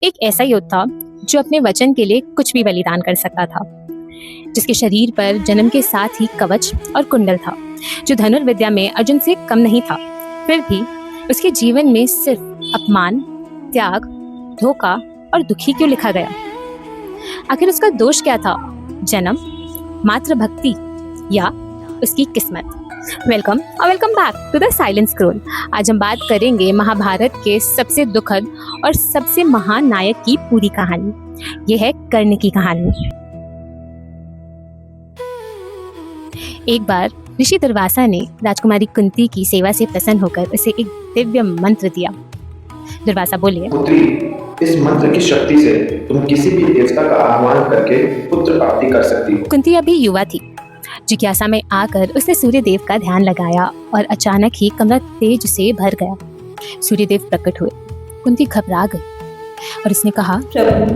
एक ऐसा योद्धा जो अपने वचन के लिए कुछ भी बलिदान कर सकता था, जिसके शरीर पर जन्म के साथ ही कवच और कुंडल था, जो धनुर्विद्या में अर्जुन से कम नहीं था। फिर भी उसके जीवन में सिर्फ अपमान, त्याग, धोखा और दुखी क्यों लिखा गया? आखिर उसका दोष क्या था? जन्म, मात्र भक्ति या उसकी किस्मत? Welcome back to the silent scroll. आज हम बात करेंगे महाभारत के सबसे दुखद और सबसे महान नायक की पूरी कहानी। यह है कर्ण की कहानी। एक बार ऋषि दुर्वासा ने राजकुमारी कुंती की सेवा से प्रसन्न होकर उसे एक दिव्य मंत्र दिया। दुर्वासा बोले, पुत्री, इस मंत्र की शक्ति से तुम किसी भी देवता का आह्वान करके पुत्र प्राप्ति कर सकती हो। कुंती अभी युवा थी। जिज्ञासा में आकर उसने सूर्यदेव का ध्यान लगाया और अचानक ही कमरा तेज से भर गया। सूर्यदेव प्रकट हुए। कुंती घबरा गई और उसने कहा, प्रभु,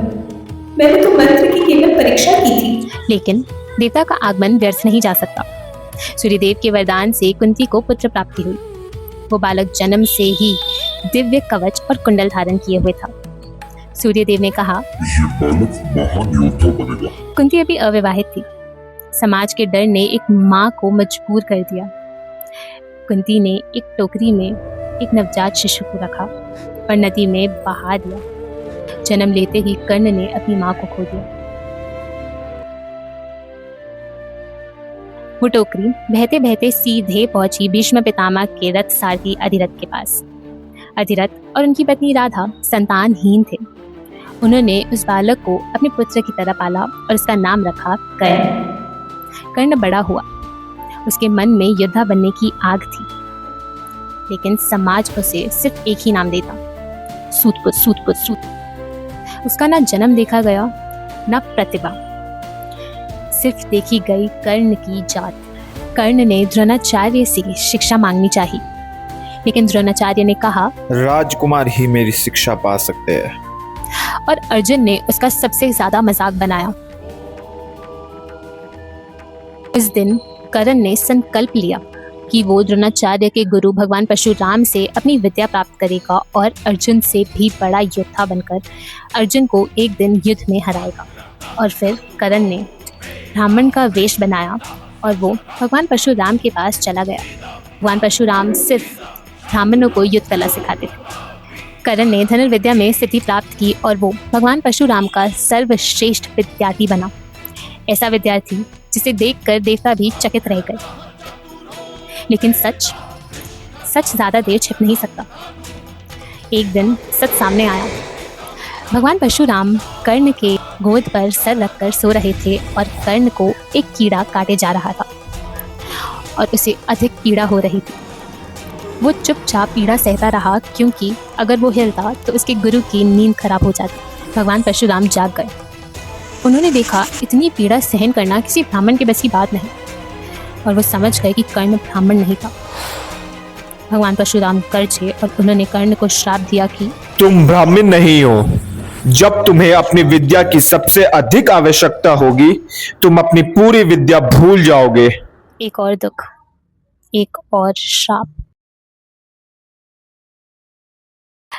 मैंने तो मंत्र की केवल परीक्षा की थी। लेकिन देवता का आगमन व्यर्थ नहीं जा सकता। सूर्यदेव के वरदान से कुंती को पुत्र प्राप्ति हुई। वो बालक जन्म से ही दिव्य कवच और कुंडल धारण किए हुए था। सूर्यदेव ने कहा, ये बालक महान योद्धा बनेगा। कुंती अभी अविवाहित थी। समाज के डर ने एक माँ को मजबूर कर दिया। कुंती ने एक टोकरी में एक नवजात शिशु को रखा और नदी में बहा दिया। जन्म लेते ही कर्ण ने अपनी माँ को खो दिया। वो टोकरी बहते बहते सीधे पहुंची भीष्म पितामह के रथ सारथी अधिरथ के पास। अधिरथ और उनकी पत्नी राधा संतानहीन थे। उन्होंने उस बालक को अपने पुत्र की तरह पाला और उसका नाम रखा कर्ण। कर्ण बड़ा हुआ। उसके मन में योद्धा बनने की आग थी, लेकिन समाज उसे सिर्फ एक ही नाम देता, सूत। उसका ना जन्म देखा गया, ना प्रतिभा, सिर्फ देखी गई कर्ण की जात। कर्ण ने द्रोणाचार्य से शिक्षा मांगनी चाहिए, लेकिन द्रोणाचार्य ने कहा, राजकुमार ही मेरी शिक्षा पा सकते हैं। और अर्जुन ने उसका सबसे ज्यादा मजाक बनाया। इस दिन कर्ण ने संकल्प लिया कि वो द्रोणाचार्य के गुरु भगवान परशुराम से अपनी विद्या प्राप्त करेगा और अर्जुन से भी बड़ा योद्धा बनकर अर्जुन को एक दिन युद्ध में हराएगा। और फिर कर्ण ने ब्राह्मण का वेश बनाया और वो भगवान परशुराम के पास चला गया। भगवान परशुराम सिर्फ ब्राह्मणों को युद्ध कला सिखाते थे। कर्ण ने धनुर्विद्या में सिद्धि प्राप्त की और वो भगवान परशुराम का सर्वश्रेष्ठ विद्यार्थी बना। ऐसा विद्यार्थी जिसे देखकर देवता भी चकित रह गए। लेकिन सच ज्यादा देर छिप नहीं सकता। एक दिन सच सामने आया। भगवान परशुराम कर्ण के गोद पर सर रखकर सो रहे थे और कर्ण को एक कीड़ा काटे जा रहा था और उसे अधिक पीड़ा हो रही थी। वो चुपचाप पीड़ा सहता रहा, क्योंकि अगर वो हिलता तो उसके गुरु की नींद खराब हो जाती। भगवान परशुराम जाग गए। उन्होंने देखा इतनी पीड़ा सहन करना किसी ब्राह्मण के बस की बात नहीं, और वो समझ गए कि कर्ण ब्राह्मण नहीं था। भगवान परशुराम गरजे और उन्होंने कर्ण को श्राप दिया कि तुम ब्राह्मण नहीं हो। जब तुम्हें अपनी विद्या की सबसे अधिक आवश्यकता होगी, तुम अपनी पूरी विद्या भूल जाओगे। एक और दुख, एक और श्राप।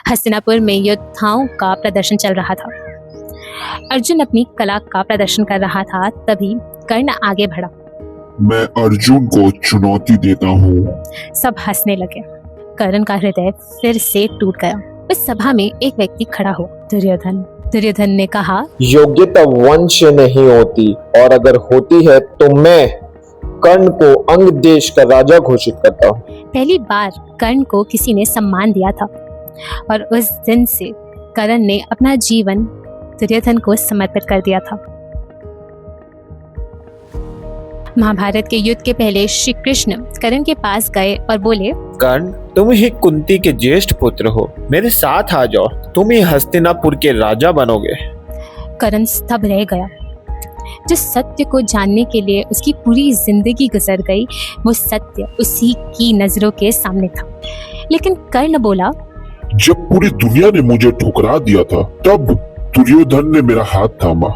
हस्तिनापुर में योद्धाओं का प्रदर्शन चल रहा था। अर्जुन अपनी कला का प्रदर्शन कर रहा था। तभी कर्ण आगे बढ़ा। मैं अर्जुन को चुनौती देता हूँ। सब हंसने लगे। कर्ण का हृदय फिर से टूट गया। इस सभा में एक व्यक्ति खड़ा हुआ, दुर्योधन ने कहा, योग्यता वंश नहीं होती, और अगर होती है तो मैं कर्ण को अंग देश का राजा घोषित करता हूँ। पहली बार कर्ण को किसी ने सम्मान दिया था और उस दिन से कर्ण ने अपना जीवन दुर्योधन को समर्पित कर दिया था। महाभारत के युद्ध के पहले श्री कृष्ण कर्ण के पास गए और बोले, कर्ण, तुम ही कुंती के ज्येष्ठ पुत्र हो। मेरे साथ आ जाओ, तुम ही हस्तिनापुर के राजा बनोगे। कर्ण स्तब्ध रह गया। जिस सत्य को जानने के लिए उसकी पूरी जिंदगी गुजर गई, वो सत्य उसी की नजरों के सामने था। लेकिन कर्ण बोला, जब पूरी दुनिया ने मुझे ठुकरा दिया था, तब दुर्योधन ने मेरा हाथ थामा।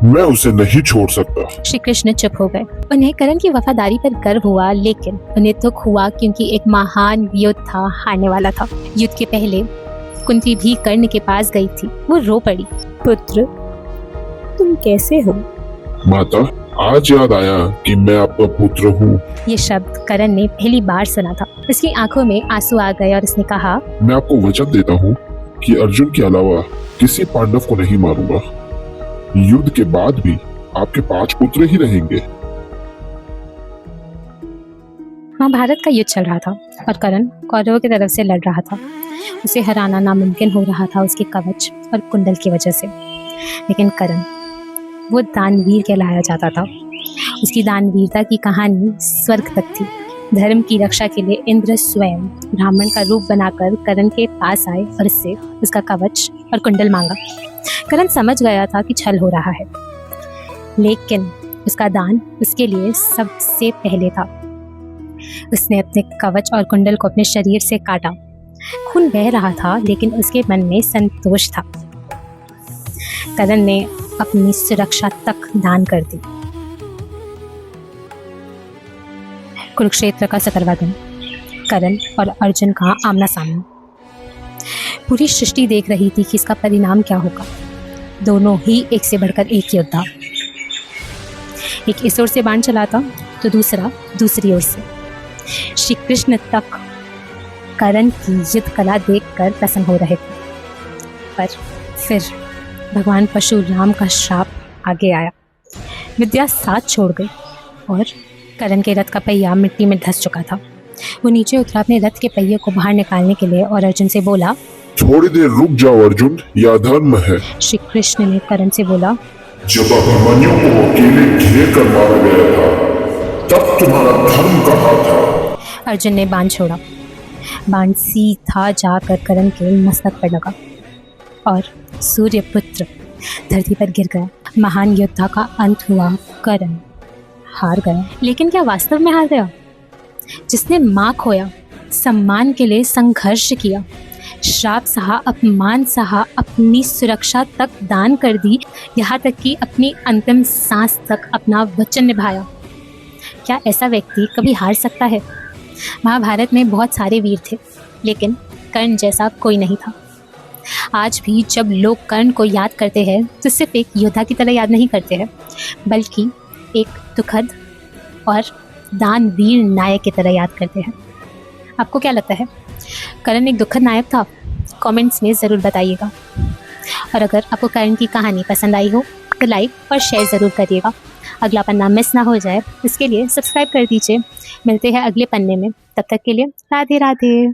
मैं उसे नहीं छोड़ सकता। श्री कृष्ण चुप हो गए। उन्हें कर्ण की वफादारी पर गर्व हुआ, लेकिन उन्हें दुख हुआ क्योंकि एक महान योद्धा हारने वाला था। युद्ध के पहले कुंती भी कर्ण के पास गई थी। वो रो पड़ी। पुत्र, तुम कैसे हो? माता, आज याद आया कि मैं आपका पुत्र हूँ। ये शब्द करण ने पहली बार सुना था। उसकी आंखों में आंसू आ गए और उसने कहा, मैं आपको वचन देता हूँ कि अर्जुन के अलावा किसी पांडव को नहीं मारूंगा। युद्ध के बाद भी आपके 5 पुत्र ही रहेंगे। महाभारत का युद्ध चल रहा था और करण कौरवों की तरफ से लड़ रहा था। उसे हराना नामुमकिन हो रहा था उसके कवच और कुंडल की वजह से। लेकिन करण वो दानवीर कहलाया जाता था। उसकी दानवीरता की कहानी स्वर्ग तक थी। धर्म की रक्षा के लिए इंद्र स्वयं ब्राह्मण का रूप बनाकर करण के पास आए और उससे उसका कवच और कुंडल मांगा। करण समझ गया था कि छल हो रहा है, लेकिन उसका दान उसके लिए सबसे पहले था। उसने अपने कवच और कुंडल को अपने शरीर से काटा। खून बह रहा था, लेकिन उसके मन में संतोष था। करण ने अपनी सुरक्षा तक दान कर दी। कुरुक्षेत्र का 17वां दिन, करण और अर्जुन का आमना सामना। पूरी सृष्टि देख रही थी कि इसका परिणाम क्या होगा। दोनों ही एक से बढ़कर एक योद्धा। एक इस ओर से बाण चलाता तो दूसरा दूसरी ओर से। श्री कृष्ण तक करण की युद्ध कला देखकर प्रसन्न हो रहे थे, पर फिर भगवान परशुराम का श्राप आगे आया। विद्या साथ छोड़ गई और करण के रथ का पहिया मिट्टी में धंस चुका था। वो नीचे उतरा अपने रथ के पहिए को बाहर निकालने के लिए और अर्जुन से बोला, थोड़ी देर रुक जाओ अर्जुन, यह अधर्म है। श्री कृष्ण ने करण से बोला, जब अभिमन्यु को अकेले घेर कर मारा गया था, तब तुम्हारा धर्म कहाँ था? अर्जुन ने बाण छोड़ा। बाण सीधा जाकर करण के मस्तक पर लगा और सूर्यपुत्र धरती पर गिर गया। महान योद्धा का अंत हुआ। करण हार गया। लेकिन क्या वास्तव में हार गया? जिसने मां खोया, सम्मान के लिए संघर्ष किया, श्राप सहा, अपमान सहा, अपनी सुरक्षा तक दान कर दी, यहाँ तक कि अपनी अंतिम सांस तक अपना वचन निभाया, क्या ऐसा व्यक्ति कभी हार सकता है? महाभारत में बहुत सारे वीर थे, लेकिन कर्ण जैसा कोई नहीं था। आज भी जब लोग कर्ण को याद करते हैं तो सिर्फ एक योद्धा की तरह याद नहीं करते हैं, बल्कि एक दुखद और दानवीर नायक की तरह याद करते हैं। आपको क्या लगता है, कर्ण एक दुखद नायक था? कमेंट्स में ज़रूर बताइएगा। और अगर आपको कर्ण की कहानी पसंद आई हो तो लाइक और शेयर ज़रूर करिएगा। अगला पन्ना मिस ना हो जाए, इसके लिए सब्सक्राइब कर दीजिए। मिलते हैं अगले पन्ने में, तब तक के लिए राधे राधे।